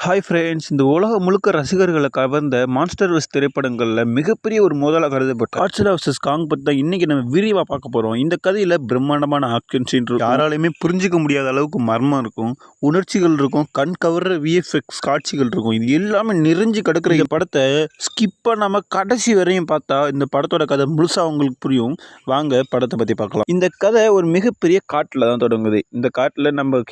Hi friends, இந்த உலகம் முழுக்க ரசிகர்களை கவர்ந்த மான்ஸ்டர் வெஸ் திரைப்படங்களில் மிகப்பெரிய ஒரு முதலாக கருதப்பட்ட காட்சிலா வர்சஸ் காங் பற்றி தான் இன்றைக்கி நம்ம விரிவாக பார்க்க போகிறோம். இந்த கதையில் பிரம்மாண்டமான ஆக்ஷன் சீன் இருக்கும், யாராலையுமே புரிஞ்சிக்க முடியாத அளவுக்கு மர்மம் இருக்கும், உணர்ச்சிகள் இருக்கும், கண் கவர்ற விஎஃப்எக்ஸ் காட்சிகள் இருக்கும். இது எல்லாமே நிறைஞ்சு கிடக்கிற இந்த படத்தை ஸ்கிப் பண்ணாமல் கடைசி வரையும் பார்த்தா இந்த படத்தோட கதை முழுசாக உங்களுக்கு புரியும். வாங்க படத்தை பற்றி பார்க்கலாம். இந்த கதை ஒரு மிகப்பெரிய காட்டில் தான் தொடங்குது. இந்த காட்டில் நம்ம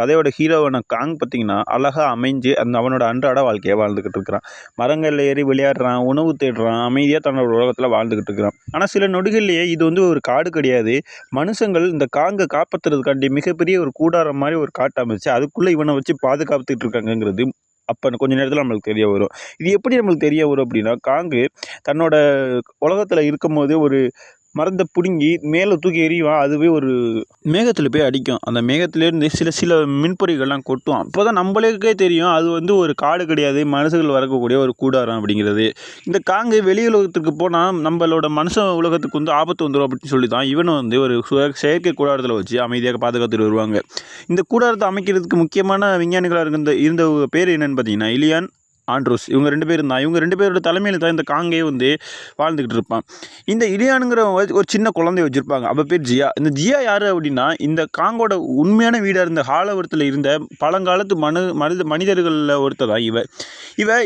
கதையோட ஹீரோவான காங் பார்த்திங்கன்னா அழகாக அமைஞ்சு அவனோட அன்றாட வாழ்க்கையை வாழ்ந்துக்கிட்டு இருக்கிறான். மரங்களில் ஏறி விளையாடுறான், உணவு தேடுறான், அமைதியாக தன்னோட உலகத்தில் வாழ்ந்துக்கிட்டு இருக்கிறான். ஆனால் சில நொடிகள்லேயே இது ஒரு காடு கிடையாது. மனுஷங்கள் இந்த காங்கை காப்பாற்றுறதுக்காண்டி மிகப்பெரிய ஒரு கூடாரம் மாதிரி ஒரு காட்டு அமைச்சு அதுக்குள்ளே இவனை வச்சு பாதுகாத்துட்டு இருக்காங்கிறது அப்போ கொஞ்ச நேரத்தில் நம்மளுக்கு தெரிய வரும். இது எப்படி நம்மளுக்கு தெரிய வரும் அப்படின்னா, காங்கு தன்னோட உலகத்தில் இருக்கும் போது ஒரு மரத்தை பிடுங்கி மேலே தூக்கி எறிவான். அதுவே ஒரு மேகத்தில் போய் அடிக்கும். அந்த மேகத்திலேருந்து சில மின்பொறிகள்லாம் கொட்டும். அப்போ தான் நம்மளுக்கே தெரியும் அது ஒரு காடு கிடையாது, மனுஷர்கள் வரக்கூடிய ஒரு கூடாரம் அப்படிங்கிறது. இந்த காங்கு வெளி உலகத்துக்கு போனால் நம்மளோட மனுஷ உலகத்துக்கு ஆபத்து வந்துடும் அப்படின்னு சொல்லி தான் இவனும் ஒரு செயற்கை கூடாரத்தில் வச்சு அமைதியாக பாதுகாத்துட்டு வருவாங்க. இந்த கூடாரத்தை அமைக்கிறதுக்கு முக்கியமான விஞ்ஞானிகளாக இருந்த பேர் என்னென்னு பார்த்தீங்கன்னா இலியான், ஆண்ட்ரூஸ். இவங்க 2 பேரும் தான். இவங்க 2 பேரோட தலைமையில் தான் இந்த காங்கே வாழ்ந்துக்கிட்டு இருப்பான். இந்த இலியானுங்கிறவங்க ஒரு சின்ன குழந்தைய வச்சுருப்பாங்க. அவள் பேர் ஜியா. இந்த ஜியா யார் அப்படின்னா, இந்த காங்கோட உண்மையான வீடாக இருந்த ஹாலோவரத்தில் இருந்த பழங்காலத்து மனிதர்களில் ஒருத்தர் தான்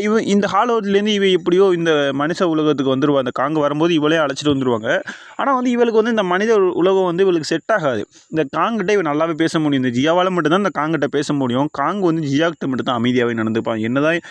இவ இந்த ஹாலோவரத்துலேருந்து எப்படியோ இந்த மனுஷ உலகத்துக்கு வந்துடுவா. அந்த காங்கு வரும்போது இவளே அழைச்சிட்டு வந்துடுவாங்க. ஆனால் இவளுக்கு இந்த மனித உலகம் இவளுக்கு செட் ஆகாது. இந்த காங்கிட்ட இவன் நல்லாவே பேச முடியும். இந்த ஜியாவால் மட்டும்தான் இந்த காங்கிட்ட பேச முடியும். காங்கு ஜியாக்கிட்ட மட்டும் தான் அமைதியாகவே நடந்துப்பான். என்னதான்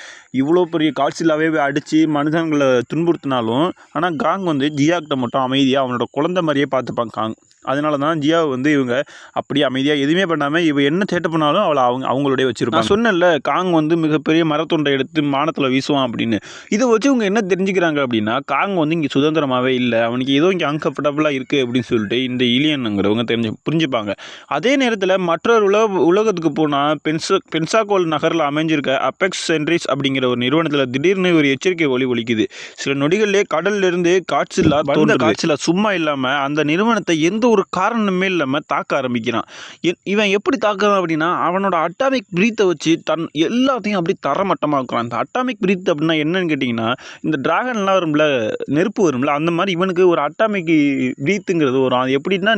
இவ்வளோ பெரிய காட்சிலாவே அடித்து மனிதர்களை துன்புறுத்தினாலும் ஆனால் காங் ஜியாக்கிட்ட மட்டும் அமைதியாக அவனோட குழந்தை மாதிரியே பார்த்துப்பான் காங். அதனால தான் ஜியாவை இவங்க அப்படியே அமைதியாக எதுவுமே பண்ணாமல் இவ என்ன சேட்டை பண்ணாலும் அவளை அவங்களோடய வச்சுருப்பாங்க. சொன்னேன்ல, காங் மிகப்பெரிய மரத்துண்டை எடுத்து மானத்தில் வீசுவான் அப்படின்னு. இதை வச்சு இவங்க என்ன தெரிஞ்சுக்கிறாங்க அப்படின்னா, காங் இங்கே சுதந்திரமாகவே இல்லை, அவனுக்கு ஏதோ இங்கே அன்கம்ஃபர்டபுளாக இருக்குது அப்படின்னு சொல்லிட்டு இந்த இலியனுங்கிறவங்க புரிஞ்சுப்பாங்க. அதே நேரத்தில் மற்றொரு உலகத்துக்கு போனால் பென்சாகோல் நகரில் அமைஞ்சிருக்க அப்பெக்ஸ் சென்ட்ரிஸ் அப்படிங்கிற ஒரு நிறுவனத்தில் திடீர்னு ஒரு எச்சரிக்கை ஒலிக்குது. சில நொடிகளிலே கடல்லிருந்து காட்சிலா சும்மா இல்லாமல் அந்த நிறுவனத்தை எந்த ஒரு காரணமே இல்லாமல் தாக்க ஆரம்பிக்கிறான். இவன் எப்படி தாக்குறான் அப்படின்னா, அவனோட அட்டாமிக் பிரீத்தை வச்சு எல்லாத்தையும் அப்படி தரமட்டமாக்குறான். இந்த அட்டாமிக் பிரீத் அப்படின்னா என்னன்னு கேட்டிங்கன்னா, இந்த டிராகன்லாம் வரும்ல, நெருப்பு வரும்ல, அந்த மாதிரி இவனுக்கு ஒரு அட்டாமிக் பிரீத்துங்கிறது வரும். அது எப்படின்னா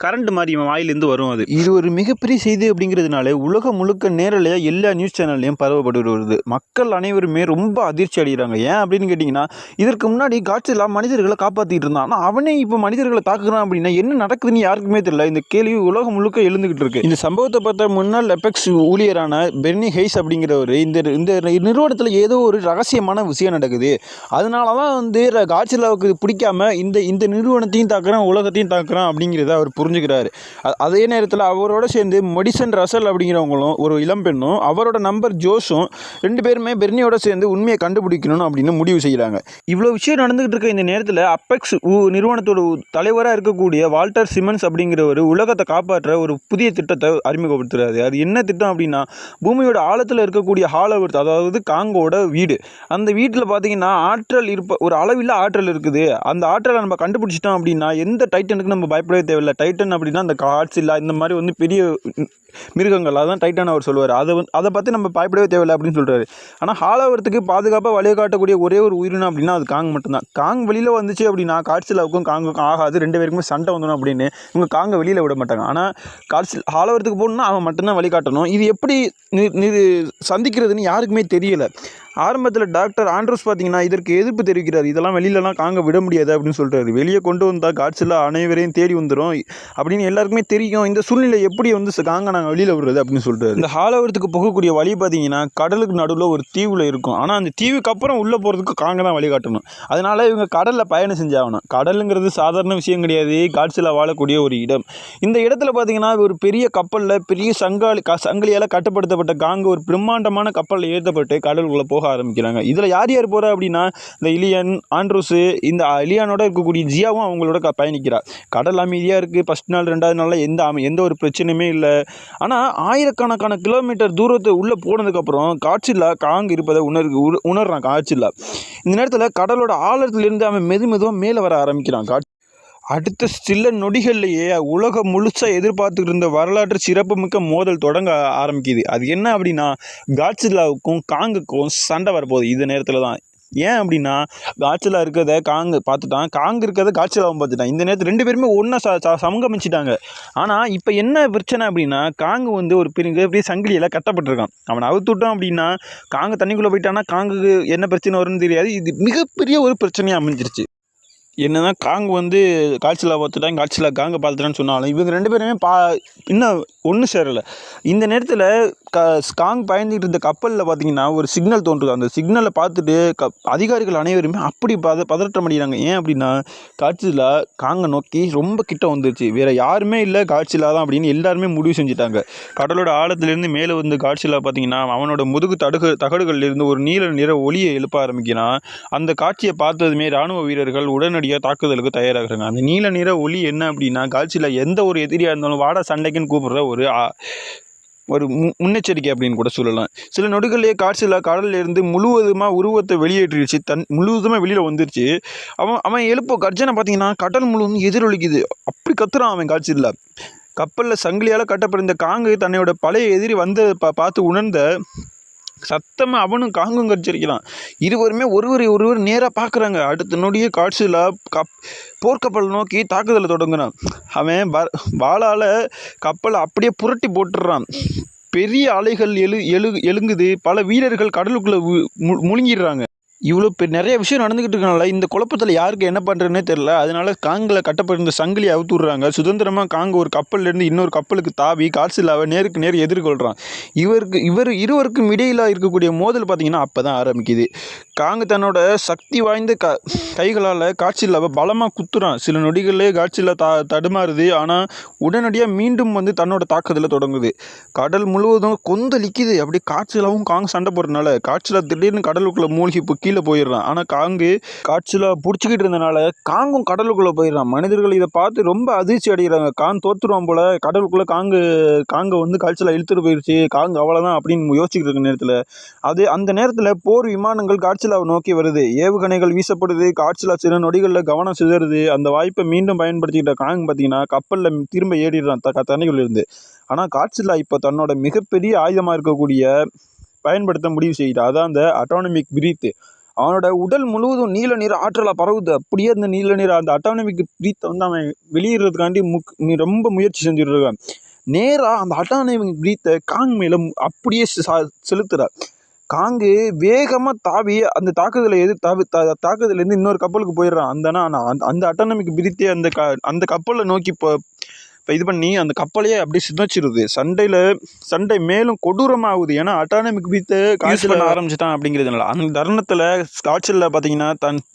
கரண்ட் மாதிரி இவன் வாயிலேருந்து வரும். இது ஒரு மிகப்பெரிய செய்தி அப்படிங்கிறதுனால உலகம் முழுக்க நேரலையாக எல்லா நியூஸ் சேனல்லையும் பரவப்பட்டு வருது. மக்கள் அனைவருமே ரொம்ப அதிர்ச்சி அடைகிறாங்க. ஏன் அப்படின்னு கேட்டிங்கன்னா, இதற்கு முன்னாடி காட்சிலா மனிதர்களை காப்பாற்றிட்டு இருந்தான். ஆனால் அவனே இப்போ மனிதர்களை தாக்குறான் அப்படின்னா என்ன நடக்குதுன்னு யாருக்குமே தெரியல. இந்த கேள்வி உலகம் முழுக்க எழுந்துகிட்டு இருக்கு. இந்த சம்பவத்தை பார்த்த முன்னாள் அப்பெக்ஸ் ஊழியரான பெர்னி ஹெய்ஸ் அப்படிங்கிறவர் இந்த நிறுவனத்தில் ஏதோ ஒரு ரகசியமான விஷயம் நடக்குது, அதனால தான் காட்சிலாவுக்கு பிடிக்காம இந்த நிறுவனத்தையும் தாக்குறான், உலகத்தையும் தாக்குறான் அப்படிங்கிறத அவர் புரிஞ்சுக்கிறாரு. அதே நேரத்தில் அவரோட சேர்ந்து மொடிசன் ரசல் அப்படிங்கிறவங்களும் ஒரு இளம்பெண்ணும் அவரோட நம்பர் ஜோஸும் 2 பேருமே பெர்னியோட சேர்ந்து உண்மையை கண்டுபிடிக்கணும் அப்படின்னு முடிவு செய்கிறாங்க. இவ்வளோ விஷயம் நடந்துகிட்டு இருக்க இந்த நேரத்தில் அப்பெக்ஸ் நிறுவனத்தோட தலைவராக இருக்கக்கூடிய வால்டர் சிமன்ஸ் அப்படிங்கிற ஒரு உலகத்தை காப்பாற்ற ஒரு புதிய திட்டத்தை அறிமுகப்படுத்துறாரு. அது என்ன திட்டம் அப்படின்னா, பூமியோட ஆழத்தில் இருக்கக்கூடிய ஹாலோவர்த், அதாவது காங்கோட வீடு. அந்த வீட்டில் பார்த்தீங்கன்னா ஒரு அளவில்லா ஆற்றல் இருக்குது. அந்த ஆற்றலை நம்ம கண்டுபிடிச்சிட்டோம் அப்படின்னா எந்த டைட்டனுக்கு நம்ம பயப்படவே தேவையில்லை. டைட்டன் அப்படின்னா அந்த காட்சிலா இந்த மாதிரி பெரிய மிருகங்கள், அதான் டைட்டன் அவர் சொல்லுவார். அதை பற்றி நம்ம பயப்படவே தேவையில்லை அப்படின்னு சொல்கிறாரு. ஆனால் ஹாலோவர்த்துக்கு பாதுகாப்பாக வழிகாட்டக்கூடிய ஒரே ஒரு உயிரினம் அப்படின்னா அது காங் மட்டும்தான். காங் வெளியில் வந்துச்சு அப்படின்னா காட்சிலாவுக்கும் காங்குக்கும் ஆகாது, 2 பேருக்குமே சண்டை வந்துடும் அப்படின்னு இவங்க காங்கை வெளியில் விட மாட்டாங்க. ஆனால் ஹாலோவர்த்துக்கு போகணுன்னா அவன் மட்டும்தான் வழிகாட்டணும். இது எப்படி சந்திக்கிறதுன்னு யாருக்குமே தெரியலை. ஆரம்பத்தில் டாக்டர் ஆண்ட்ரூஸ் பார்த்தீங்கன்னா இதற்கு எதிர்ப்பு தெரிவிக்கிறார். இதெல்லாம் வெளியிலலாம் காங்க விட முடியாது அப்படின்னு சொல்கிறாரு. வெளியே கொண்டு வந்தால் காட்சிலா அனைவரையும் தேடி வந்துடும் அப்படின்னு எல்லாருக்குமே தெரியும். இந்த சூழ்நிலை எப்படி காங்க நாங்கள் வெளியில் விடுறது அப்படின்னு சொல்கிறாரு. இந்த ஹாலோவர்த்துக்கு போகக்கூடிய வழி பார்த்தீங்கன்னா கடலுக்கு நடுவில் ஒரு தீவில் இருக்கும். ஆனால் அந்த தீவுக்கு அப்புறம் உள்ளே போகிறதுக்கு காங்க தான் வழிகாட்டணும். அதனால் இவங்க கடலில் பயணம் செஞ்சாகணும். கடலுங்கிறது சாதாரண விஷயம் கிடையாது, காட்சிலா வாழக்கூடிய ஒரு இடம். இந்த இடத்துல பார்த்தீங்கன்னா ஒரு பெரிய கப்பலில் பெரிய சங்கிலியால் கட்டுப்படுத்தப்பட்ட காங்க ஒரு பிரம்மாண்டமான கப்பலில் ஏற்றப்பட்டு கடலுக்குள்ளே போக ஆரம்பிக்கிறாங்க. இதில் யார் போகிறா அப்படின்னா, இந்த இலியன், ஆண்ட்ரூஸு, இந்த இலியானோட இருக்கக்கூடிய ஜியாவும் அவங்களோட பயணிக்கிறார். கடல் அமைதியாக இருக்குது. ஃபஸ்ட் நாள் 2வது நாளில் எந்த ஒரு பிரச்சனையுமே இல்லை. ஆனால் ஆயிரக்கணக்கான கிலோமீட்டர் தூரத்தை உள்ளே போனதுக்கப்புறம் காட்சிலா காங் இருப்பதை உணர்றான் காட்சிலா. இந்த நேரத்தில் கடலோட ஆழத்திலிருந்து அவன் மெதுவாக மேலே வர ஆரம்பிக்கிறான். அடுத்த சில நொடிகள்லேயே உலகம் முழுசாக எதிர்பார்த்துக்கிட்டு இருந்த வரலாற்று சிறப்புமிக்க மோதல் தொடங்க ஆரம்பிக்குது. அது என்ன அப்படின்னா, காட்சில்லாவுக்கும் காங்குக்கும் சண்டை வரப்போகுது இந்த நேரத்தில் தான். ஏன் அப்படின்னா, காட்சில்லா இருக்கிறத காங்கு பார்த்துட்டான், காங்கு இருக்கிறத காட்சில்லாவும் பார்த்துட்டான். இந்த நேரத்தில் 2 பேருமே ஒன்றா சமங்கமிச்சிட்டாங்க. ஆனால் இப்போ என்ன பிரச்சனை அப்படின்னா, காங்கு வந்து ஒரு பெரிய சங்கிலியில் கட்டப்பட்டிருக்கான். அவனை அவுத்துட்டான் அப்படின்னா, காங்கு தண்ணிக்குள்ளே போயிட்டான்னா காங்குக்கு என்ன பிரச்சனை வரும்னு தெரியாது. இது மிகப்பெரிய ஒரு பிரச்சனையாக அமைஞ்சிருச்சு. என்னதான் காங்கு வந்து காட்சில்லா பார்த்துட்டாங்க, காட்சில்லா காங்கை பார்த்துட்டான்னு சொன்னாலும் இவங்க 2 பேருமே இன்னும் ஒன்று சேரலை. இந்த நேரத்தில் காங் பயந்துகிட்டு இருந்த கப்பலில் பார்த்தீங்கன்னா ஒரு சிக்னல் தோன்றுது. அந்த சிக்னலை பார்த்துட்டு அதிகாரிகள் அனைவருமே அப்படி பதற்றம் அடைகிறாங்க. ஏன் அப்படின்னா, காட்சில்லா காங்கை நோக்கி ரொம்ப கிட்ட வந்துருச்சு, வேறு யாருமே இல்லை காட்சில்லா தான் அப்படின்னு எல்லாருமே முடிவு செஞ்சுட்டாங்க. கடலோட ஆழத்துலேருந்து மேலே வந்து காட்சில்லா பார்த்தீங்கன்னா அவனோட முதுகு தகடுகள்லேருந்து ஒரு நீல நிற ஒளியை எழுப்ப ஆரம்பிக்கிறான். அந்த காட்சியை பார்த்ததுமே இராணுவ வீரர்கள் உடனடியாக தாக்குதலுக்கு தயாராகிறாங்க. அந்த நீல நிற ஒளி என்ன அப்படின்னா, காட்சில்லா எந்த ஒரு எதிரியாக இருந்தாலும் வாடா சண்டைக்குன்னு கூப்பிடுற ஒரு முன்னெச்சரிக்கை அப்படின்னு கூட சொல்லலாம். சில நொடிகளிலேயே காட்சில்லா கடலில் இருந்து முழுவதுமாக உருவத்தை வெளியேற்றிடுச்சு, முழுவதுமாக வெளியில் வந்துருச்சு. அவன் எழுப்ப கர்ஜனை பார்த்தீங்கன்னா கடல் முழுவதும் எதிரொலிக்குது. அப்படி கத்துறான் அவன் காட்சில்லா. கப்பலில் சங்கிலியால் கட்டப்பட்டிருந்த காங்கு தன்னையோட பழைய எதிரி வந்து பார்த்து உணர்ந்த சத்தமாக அவனும் காங்கும் கடிச்சிருக்கிறான். இருவருமே ஒருவர் நேராக பார்க்குறாங்க. அடுத்த நொடியே காட்சில்லா போர்க்கப்பல் நோக்கி தாக்குதலை தொடங்குறான். அவன் வாளால் கப்பலை அப்படியே புரட்டி போட்டுடுறான். பெரிய அலைகள் எழுங்குது. பல வீரர்கள் கடலுக்குள்ளே முழுங்கிடுறாங்க. இவ்வளோ நிறைய விஷயம் நடந்துக்கிட்டு இருக்கனால இந்த குழப்பத்தில் யாருக்கு என்ன பண்ணுறதுனே தெரில. அதனால காங்கில் கட்டப்பட்டிருந்த சங்கிலியை அவுத்து விட்றாங்க. சுதந்திரமாக காங்கு ஒரு கப்பல்லேருந்து இன்னொரு கப்பலுக்கு தாவி காட்சில்லாவை நேருக்கு நேர் எதிர்கொள்கிறான். இருவருக்கும் இடையில் இருக்கக்கூடிய மோதல் பார்த்திங்கன்னா அப்போ தான் ஆரம்பிக்குது. காங்கு தன்னோட சக்தி வாய்ந்த கைகளால் காட்சில்லாவை பலமாக குத்துறான். சில நொடிகளிலே காட்சில்லா தடுமாறுது. ஆனால் உடனடியாக மீண்டும் வந்து தன்னோட தாக்குதலை தொடங்குது. கடல் முழுவதும் கொந்தளிக்குது. அப்படி காட்சில்லாவும் காங்கு சண்டை போடுறதுனால காட்சில்லா திடீர்னு கடலுக்குள்ளே மூழ்கி இப்போ கீழே போயிடுறான். ஆனால் காங்கு காட்சில்லா பிடிச்சிக்கிட்டு இருந்தனால காங்கும் கடலுக்குள்ளே போயிடுறான். மனிதர்கள் இதை பார்த்து ரொம்ப அதிர்ச்சி அடைகிறாங்க. தோற்றுருவான் போல, கடலுக்குள்ளே காங்கை வந்து காட்சில்லா இழுத்துட்டு போயிடுச்சு, காங்கு அவ்வளோதான் அப்படின்னு யோசிச்சுக்கிட்டு இருக்க நேரத்தில் அந்த நேரத்தில் போர் விமானங்கள் காட்சில்லாவை நோக்கி வருது. ஏவுகணைகள் வீசப்படுது. காட்சில்லா சில நொடிகளில் கவனம் சிதறுது. அந்த வாய்ப்பை மீண்டும் பயன்படுத்திக்கிட்ட காங்கு பார்த்தீங்கன்னா கப்பலில் திரும்ப ஏறிடுறான் தண்ணிக்குள்ளேருந்து. ஆனால் காட்சில்லா இப்போ தன்னோட மிகப்பெரிய ஆயுதமாக இருக்கக்கூடிய பயன்படுத்த முடிவு செய்கிறான். அதான் அந்த அட்டானமிக் பிரீத். அவனோட உடல் முழுவதும் நீல நிற ஆற்றலாக பரவுது. அப்படியே அந்த நீல நிற அந்த அட்டானமிக் பிரீத்தை வந்து அவன் வெளியிடுறதுக்காண்டி ரொம்ப முயற்சி செஞ்சுட்டு இருக்கான். நேராக அந்த அட்டானமிக் பிரீத்தை காங் மேலே அப்படியே செலுத்துகிறார். காங்கு வேகமாக தாவி அந்த தாக்குதலேருந்து இன்னொரு கப்பலுக்கு போயிடுறான். அந்த அட்டானமிக் பிரீத்தே அந்த கப்பலை நோக்கி இப்போ இது பண்ணி அந்த கப்பலையே அப்படியே சிதைச்சிருது. சண்டை மேலும் கொடூரமாகுது. ஏன்னா அட்டானமிக் பிரீத்தை யூஸ் பண்ண ஆரம்பிச்சிட்டான் அப்படிங்கிறதுனால. அந்த தருணத்தில் காட்சியில் பார்த்தீங்கன்னா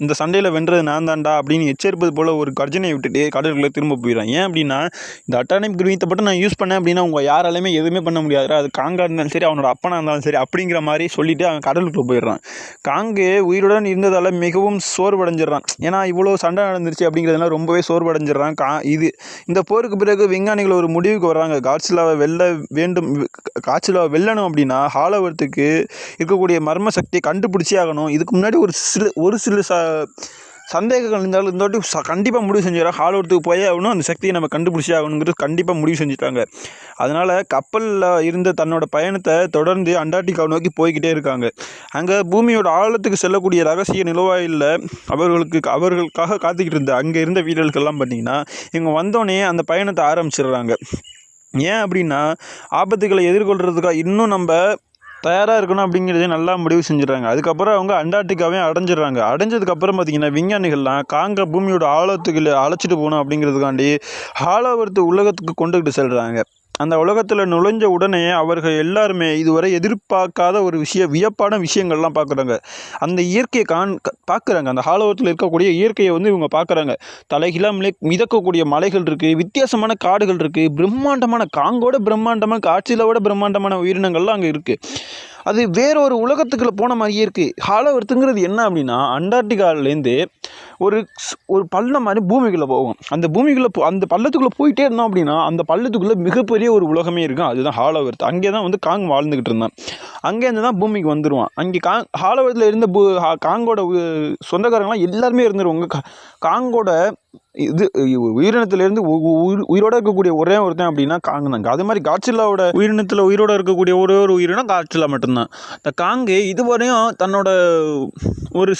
இந்த சண்டையில் வென்றது நான் தான்டா அப்படின்னு எச்சரிப்பது போல் ஒரு கர்ஜனையை விட்டுட்டு கடலுக்குள்ளே திரும்ப போயிடுறான். ஏன் அப்படின்னா, இந்த அட்டானமிக் பிரீத்தை மட்டும் நான் யூஸ் பண்ணேன் அப்படின்னா உங்கள் யாராலையுமே எதுவுமே பண்ண முடியாது, அது காங்கா இருந்தாலும் சரி அவனோட அப்பனாக இருந்தாலும் சரி அப்படிங்கிற மாதிரி சொல்லிவிட்டு அவன் கடலுக்குள்ளே போயிடுறான். காங்கு உயிருடன் இருந்ததால் மிகவும் சோர்வடைஞ்சிடறான். ஏன்னா இவ்வளோ சண்டை நடந்துருச்சு அப்படிங்கிறதுனால ரொம்பவே சோர்வடைஞ்சிடறான். இந்த போருக்கு பிறகு விஞ்ஞானிகள் ஒரு முடிவுக்கு வர்றாங்க. காட்சில்லாவை வெல்லணும் அப்படின்னா ஹாலோவர்த்துக்கு இருக்கக்கூடிய மர்ம சக்தியை கண்டுபிடிச்சே ஆகணும். இதுக்கு முன்னாடி ஒரு சில சந்தேகங்கள் இருந்தாலும் இந்த வாட்டி கண்டிப்பாக முடிவு செஞ்சிடறாங்க. ஹாலோவர்த்துக்கு போயே ஆகணும், அந்த சக்தியை நம்ம கண்டுபிடிச்சே ஆகணுங்கிறது கண்டிப்பாக முடிவு செஞ்சுட்டாங்க. அதனால் கப்பலில் இருந்த தன்னோட பயணத்தை தொடர்ந்து அண்டார்டிகாவை நோக்கி போய்கிட்டே இருக்காங்க. அங்கே பூமியோட ஆழத்துக்கு செல்லக்கூடிய ரகசிய நிலவாயிலில் அவர்களுக்காக காத்துக்கிட்டு இருந்த அங்கே இருந்த வீரர்கள்லாம் பார்த்திங்கன்னா இவங்க வந்தோடனே அந்த பயணத்தை ஆரம்பிச்சிடுறாங்க. ஏன் அப்படின்னா, ஆபத்துக்களை எதிர்கொள்கிறதுக்காக இன்னும் நம்ம தயாராக இருக்கணும் அப்படிங்கிறதே நல்லா முடிவு செஞ்சிடறாங்க. அதுக்கப்புறம் அவங்க அண்டார்டிகாவே அடைஞ்சிடுறாங்க. அடைஞ்சதுக்கப்புறம் பார்த்திங்கன்னா விஞ்ஞானிகள்லாம் காங்க பூமியோட ஆழத்துக்கு அழைச்சிட்டு போகணும் அப்படிங்கிறதுக்காண்டி ஹாலோவர்த்து உலகத்துக்கு கொண்டுக்கிட்டு செல்கிறாங்க. அந்த உலகத்தில் நுழைஞ்ச உடனே அவர்கள் எல்லாருமே இதுவரை எதிர்பார்க்காத ஒரு வியப்பான விஷயங்கள்லாம் பார்க்குறாங்க. அந்த இயற்கையை பார்க்குறாங்க. அந்த ஹாலோவர்த்தில் இருக்கக்கூடிய இயற்கையை வந்து இவங்க பார்க்குறாங்க. தலைகீழாக மிதக்கக்கூடிய மலைகள் இருக்குது, வித்தியாசமான காடுகள் இருக்குது, காங்கோட பிரம்மாண்டமான காட்சியிலோட பிரம்மாண்டமான உயிரினங்கள்லாம் அங்கே இருக்குது. அது வேறொரு உலகத்துக்குள்ளே போன மாதிரியே இருக்குது. ஹாலோவர்த்துங்கிறது என்ன அப்படின்னா, அண்டார்டிகாலேருந்து ஒரு பள்ளம் மாதிரி பூமிக்குள்ளே போகும். அந்த அந்த பள்ளத்துக்குள்ளே போயிட்டே இருந்தோம் அப்படின்னா அந்த பள்ளத்துக்குள்ளே மிகப்பெரிய ஒரு உலகமே இருக்கும். அதுதான் ஹாலோவர்த். அங்கே தான் வந்து காங் வாழ்ந்துக்கிட்டு இருந்தான். அங்கேருந்து தான் பூமிக்கு வந்துடுவான். அங்கே ஹாலோவர்த்தில் இருந்த காங்கோட சொந்தக்காரங்களாம் எல்லாருமே இருந்துருவாங்க. காங்கோட இது உயிரினத்திலேருந்து உயிரோட இருக்கக்கூடிய ஒரே ஒருத்தன் அப்படின்னா காங்கு தாங்க. அது மாதிரி காட்சில்லாவோட உயிரினத்தில் உயிரோட இருக்கக்கூடிய ஒரே ஒரு உயிரினம் காட்சில்லா மட்டும்தான். இந்த காங்கு இதுவரையும் தன்னோட ஒரு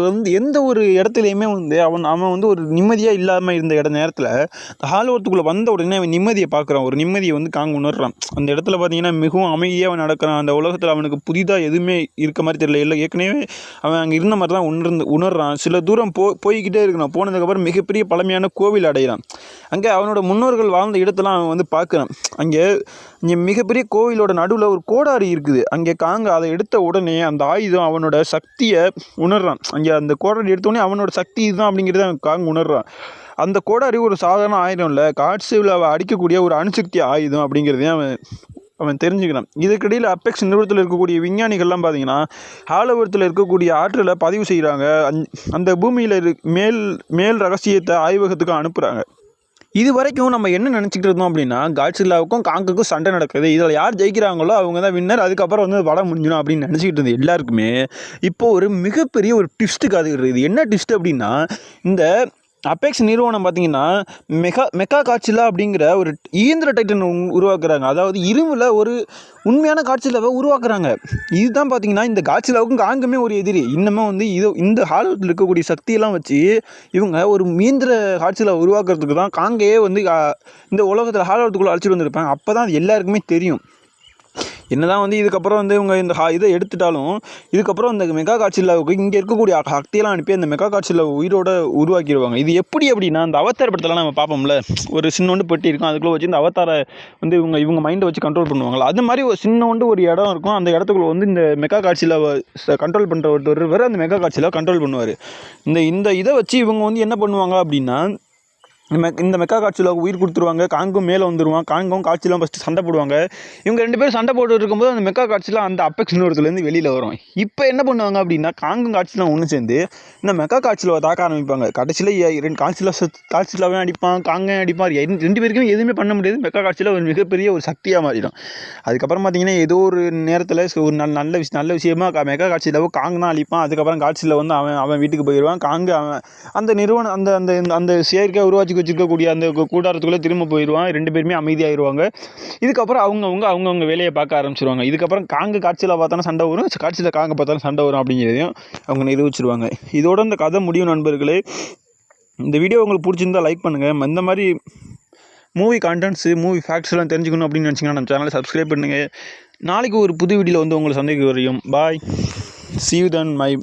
வந்து எந்த ஒரு இடத்துலையுமே வந்து அவன் வந்து ஒரு நிம்மதியாக இல்லாமல் இருந்த நேரத்தில் இந்த ஹாலோவத்துக்குள்ளே வந்த உடனே அவன் நிம்மதியை பார்க்குறான். ஒரு நிம்மதியை வந்து காங்கு உணர்றான். அந்த இடத்துல பார்த்தீங்கன்னா மிகவும் அமைதியாக அவன் நடக்கிறான். அந்த உலகத்தில் அவனுக்கு புதிதாக எதுவுமே இருக்க மாதிரி தெரியல. இல்லை, ஏற்கனவே அவன் அங்கே இருந்த மாதிரி தான் உணர்றான். சில தூரம் போய்கிட்டே இருக்கிறான். போனதுக்கப்புறம் மிகப்பெரிய பழமையான கோவில் அடைகிறான். அங்கே அவனோட முன்னோர்கள் வாழ்ந்த இடத்தெல்லாம் அவன் வந்து பார்க்குறான். இங்கே மிகப்பெரிய கோவிலோட நடுவில் ஒரு கோடாரி இருக்குது. அங்கே காங்க அதை எடுத்த உடனே அந்த ஆயுதம் அவனோட சக்தியை உணர்றான். அங்கே அந்த கோடாரி எடுத்தோடனே அவனோட சக்தி இதுதான் அப்படிங்கிறத அவன் காங்க உணர்றான். அந்த கோடாரி ஒரு சாதாரண ஆயுதம் இல்லை, காட்சில்லாவை அடிக்கக்கூடிய ஒரு அணுசக்தி ஆயுதம் அப்படிங்கிறதையும் அவன் தெரிஞ்சுக்கிறான். இதுக்கிடையில் அப்பெக்ஸ் நிறுவனத்தில் இருக்கக்கூடிய விஞ்ஞானிகள்லாம் பார்த்தீங்கன்னா ஹாலோவர்த்தில் இருக்கக்கூடிய ஆற்றலை பதிவு செய்கிறாங்க. அந்த பூமியில் மேல் ரகசியத்தை ஆய்வகத்துக்கு அனுப்புகிறாங்க. இது வரைக்கும் நம்ம என்ன நினச்சிக்கிட்டு இருந்தோம் அப்படின்னா, காட்சில்லாவுக்கும் காங்குக்கும் சண்டை நடக்குது, இதில் யார் ஜெயிக்கிறாங்களோ அவங்க தான் வின்னர், அதுக்கப்புறம் வந்து படம் முடிஞ்சிடும் அப்படின்னு நினச்சிக்கிட்டு இருந்தது எல்லாருக்குமே இப்போது ஒரு மிகப்பெரிய ஒரு ட்விஸ்ட்டு காத்துக்கிட்டு இருக்குது. என்ன ட்விஸ்ட் அப்படின்னா, இந்த அப்பெக்ஸ் நிறுவனம் பார்த்தீங்கன்னா மெகா காட்சில்லா அப்படிங்கிற ஒரு இயந்திர டைட்டன் உருவாக்குறாங்க. அதாவது இரும்பில் ஒரு உண்மையான காட்சில்லாவை உருவாக்குறாங்க. இதுதான் பார்த்தீங்கன்னா இந்த காட்சில்லாவுக்கும் காங்குமே ஒரு எதிரி. இன்னமும் வந்து இந்த ஹாலோவத்தில் இருக்கக்கூடிய சக்தியெல்லாம் வச்சு இவங்க ஒரு இயந்திர காட்சில்லாவை உருவாக்குறதுக்கு தான் காங்கையே வந்து இந்த உலகத்தில் ஹாலோவத்துக்குள்ளே அழைச்சிட்டு வந்திருப்பாங்க. அப்போ தான் அது எல்லாருக்குமே தெரியும். என்னதான் வந்து இதுக்கப்புறம் வந்து இவங்க இந்த இதை எடுத்துட்டாலும் இதுக்கப்புறம் இந்த மெகா காட்சில்லாவுக்கு இங்கே இருக்கக்கூடிய சக்தியெல்லாம் அனுப்பி அந்த மெகா காட்சில்லாவை உயிரோட உருவாக்கிடுவாங்க. இது எப்படி அப்படின்னா, இந்த அவதார் படத்தெல்லாம் நம்ம பார்ப்போம்ல, ஒரு சின்னோண்டு பெட்டி இருக்கும், அதுக்குள்ளே வச்சு இந்த அவதாரை வந்து இவங்க மைண்டை வச்சு கண்ட்ரோல் பண்ணுவாங்களா, அது மாதிரி ஒரு சின்னோண்டு ஒரு இடம் இருக்கும். அந்த இடத்துக்குள்ள வந்து இந்த மெகா காட்சில்லாவை கண்ட்ரோல் பண்ணுற ஒருவர் அந்த மெகா காட்சில்லாவை கண்ட்ரோல் பண்ணுவார். இந்த இதை வச்சு இவங்க வந்து என்ன பண்ணுவாங்க அப்படின்னா, இந்த மெகா காட்சில்லாவுக்கு உயிர் கொடுத்துருவாங்க. காங்கும் மேலே வந்துடுவான். காங்கும் காட்சில்லாம் ஃபஸ்ட்டு சண்டை போடுவாங்க. இவங்க 2 பேரும் சண்டை போட்டு இருக்கும்போது அந்த மெகா காட்சில்லாம் அந்த அப்பெக்ஸ் நிறுவனத்துலேருந்து வெளியில் வரும். இப்போ என்ன பண்ணுவாங்க அப்படின்னா, காங்கும் காட்சில்லாம் ஒன்று சேர்ந்து இந்த மெகா காட்சில்லாவை தாக்க ஆரம்பிப்பாங்க. கடைசியில் 2 காட்சில்லாவே அடிப்பான், காங்கையும் அடிப்பான். 2 பேருக்கும் எதுவுமே பண்ண முடியாது. மெகா காட்சில்லா ஒரு மிகப்பெரிய ஒரு சக்தியாக மாறிடும். அதுக்கப்புறம் பார்த்தீங்கன்னா ஏதோ ஒரு நேரத்தில் ஒரு நல்ல விஷயமா மெகா காட்சில்லாவை காங்கு தான் அழிப்பான். அதுக்கப்புறம் காட்சில்லா வந்து அவன் வீட்டுக்கு போயிடுவான். காங்கு அந்த நிறுவனம் அந்த செயற்கை உருவாக்கி வச்சிருக்கக்கூடிய அந்த கூடாரத்துக்குள்ளே திரும்ப போயிடுவான். 2 பேருமே அமைதியாகிடுவாங்க. இதுக்கப்புறம் அவங்கவுங்க வேலையை பார்க்க ஆரம்பிச்சிருவாங்க. இதுக்கப்புறம் காங்கு காட்சியில் பார்த்தாலும் சண்டை வரும், காட்சியில் காங்க பார்த்தாலும் சண்டை வரும் அப்படிங்கிறதையும் அவங்க நிரூபிச்சிருவாங்க. இதோட இந்த கதை முடியும் நண்பர்களே. இந்த வீடியோ உங்களுக்கு பிடிச்சிருந்தால் லைக் பண்ணுங்கள். இந்த மாதிரி மூவி கான்டென்ட்ஸு மூவி ஃபேக்ட்ஸ்லாம் தெரிஞ்சுக்கணும் அப்படின்னு நினச்சிங்கன்னா நம்ம சேனலை சப்ஸ்கிரைப் பண்ணுங்கள். நாளைக்கு ஒரு புது வீடியோவில் வந்து உங்களை சந்திக்க வரையும். பாய். See you then.